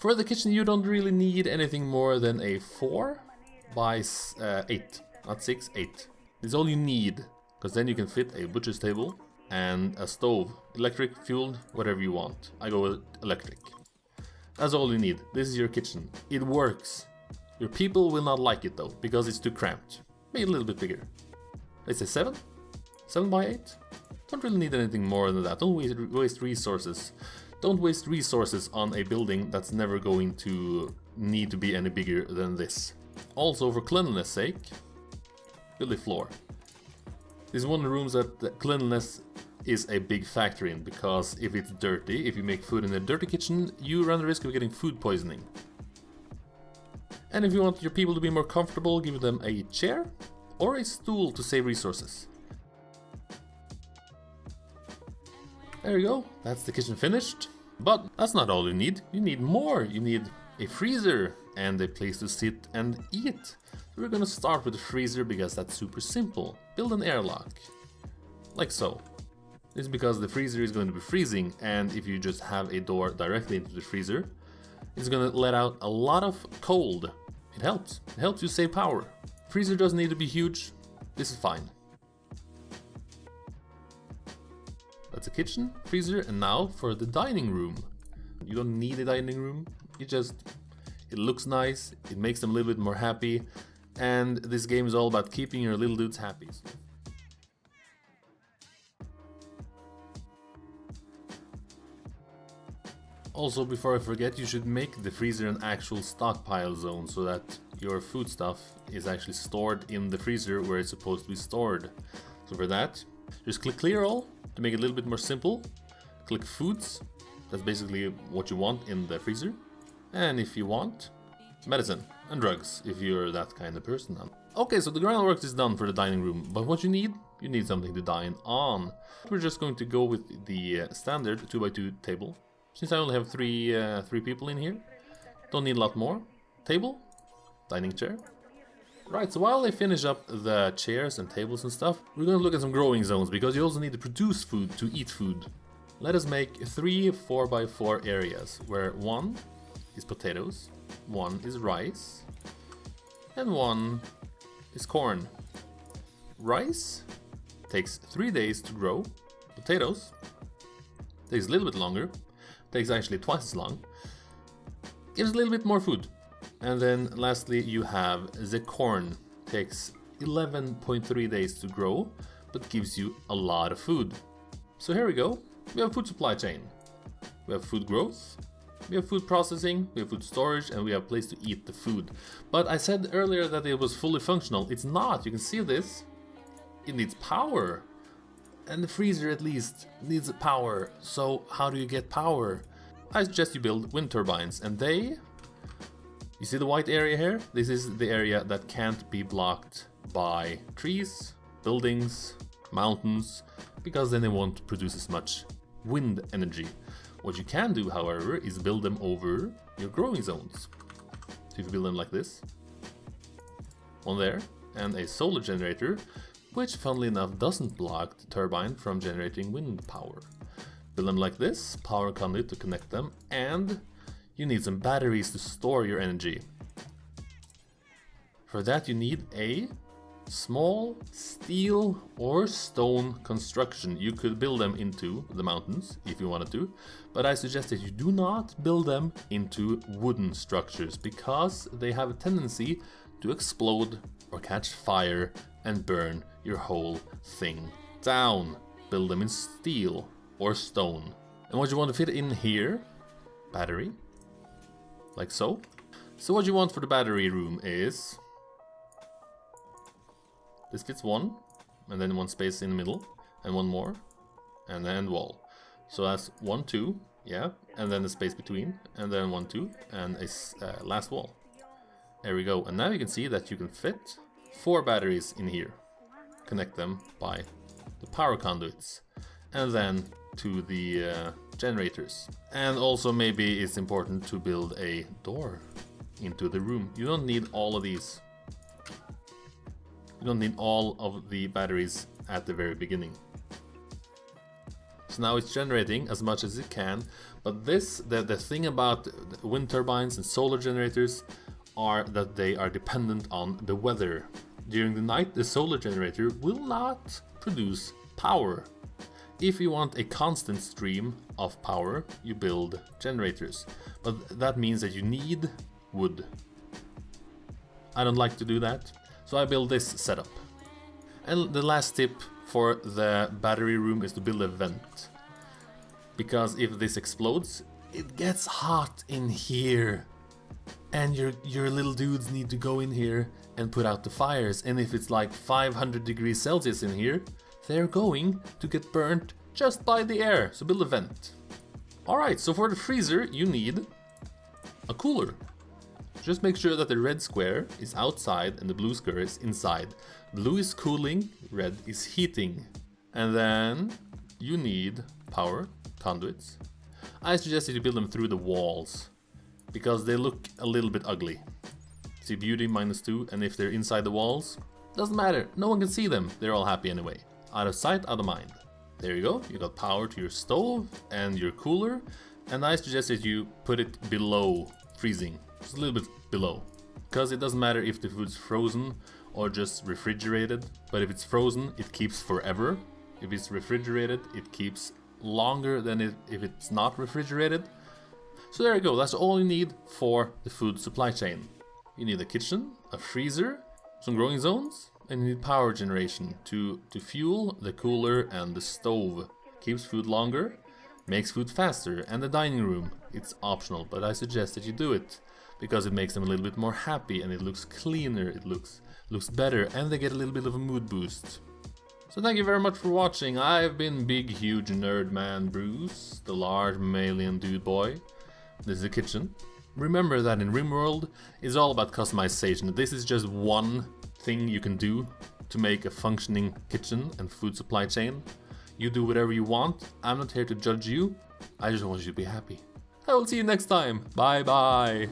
For the kitchen you don't really need anything more than a 4 by 8, not 6, 8. It's all you need, because then you can fit a butcher's table and a stove, electric, fueled, whatever you want. I go with electric. That's all you need. This is your kitchen. It works. Your people will not like it though, because it's too cramped. Make it a little bit bigger. Let's say 7? 7 by 8? Don't really need anything more than that. Don't waste resources. Don't waste resources on a building that's never going to need to be any bigger than this. Also, for cleanliness sake, build a floor. This is one of the rooms that the cleanliness is a big factor in, because if it's dirty, if you make food in a dirty kitchen, you run the risk of getting food poisoning. And if you want your people to be more comfortable, give them a chair or a stool to save resources. There you go, that's the kitchen finished. But that's not all you need. You need more. You need a freezer and a place to sit and eat. So we're gonna start with the freezer because that's super simple. Build an airlock, like so. This is because the freezer is going to be freezing, and if you just have a door directly into the freezer, it's gonna let out a lot of cold. It helps you save power. Freezer doesn't need to be huge. This is fine. That's a kitchen, freezer, and now for the dining room. You don't need a dining room, it looks nice, it makes them a little bit more happy, and this game is all about keeping your little dudes happy. Also, before I forget, you should make the freezer an actual stockpile zone so that your food stuff is actually stored in the freezer where it's supposed to be stored. So for that, just click clear all to make it a little bit more simple. Click foods, that's basically what you want in the freezer. And if you want, medicine and drugs, if you're that kind of person. Okay, so the groundwork is done for the dining room, but what you need something to dine on. We're just going to go with the standard 2x2 table. Since I only have three people in here, don't need a lot more. Table, dining chair. Right, so while they finish up the chairs and tables and stuff, we're gonna look at some growing zones, because you also need to produce food to eat food. Let us make 3 4x4 areas, where 1 is potatoes, 1 is rice, and 1 is corn. Rice takes 3 days to grow. Potatoes takes a little bit longer, takes actually twice as long, gives a little bit more food. And then lastly you have the corn, takes 11.3 days to grow, but gives you a lot of food. So here we go, we have a food supply chain. We have food growth, we have food processing, we have food storage, and we have a place to eat the food. But I said earlier that it was fully functional. It's not, you can see this. It needs power. And the freezer at least needs power. So how do you get power? I suggest you build wind turbines, and you see the white area here? This is the area that can't be blocked by trees, buildings, mountains, because then they won't produce as much wind energy. What you can do, however, is build them over your growing zones. So if you build them like this, one there, and a solar generator, which funnily enough doesn't block the turbine from generating wind power. Build them like this, power conduit to connect them, and you need some batteries to store your energy. For that you need a small steel or stone construction. You could build them into the mountains if you wanted to, but I suggest that you do not build them into wooden structures, because they have a tendency to explode or catch fire and burn your whole thing down. Build them in steel or stone. And what you want to fit in here, battery, like so. So what you want for the battery room is, this fits 1, and then 1 space in the middle, and 1 more, and then wall. So that's 1, 2, yeah, and then the space between, and then 1, 2, and a last wall. There we go, and now you can see that you can fit 4 batteries in here. Connect them by the power conduits, and then to the generators. And also maybe it's important to build a door into the room. You don't need all of these. You don't need all of the batteries at the very beginning. So now it's generating as much as it can, but the thing about wind turbines and solar generators are that they are dependent on the weather. During the night, the solar generator will not produce power. If you want a constant stream of power, you build generators, but that means that you need wood. I don't like to do that, so I build this setup. And the last tip for the battery room is to build a vent, because if this explodes, it gets hot in here, and your little dudes need to go in here and put out the fires, and if it's like 500 degrees Celsius in here, they're going to get burnt just by the air, so build a vent. Alright, so for the freezer you need a cooler. Just make sure that the red square is outside and the blue square is inside. Blue is cooling, red is heating. And then you need power conduits. I suggest that you build them through the walls, because they look a little bit ugly. See, beauty -2, and if they're inside the walls, doesn't matter, no one can see them, they're all happy anyway. Out of sight, out of mind. There you go, you got power to your stove and your cooler, and I suggest that you put it below freezing, just a little bit below. Because it doesn't matter if the food's frozen or just refrigerated, but if it's frozen, it keeps forever. If it's refrigerated, it keeps longer than if it's not refrigerated. So there you go, that's all you need for the food supply chain. You need a kitchen, a freezer, some growing zones, and you need power generation to fuel the cooler and the stove. Keeps food longer, makes food faster, and the dining room. It's optional, but I suggest that you do it, because it makes them a little bit more happy, and it looks cleaner, it looks better, and they get a little bit of a mood boost. So thank you very much for watching. I've been Big Huge Nerd Man Bruce, the large mammalian dude boy. This is the kitchen. Remember that in Rimworld, it's all about customization. This is just one thing you can do to make a functioning kitchen and food supply chain. You do whatever you want. I'm not here to judge you. I just want you to be happy. I will see you next time. Bye bye.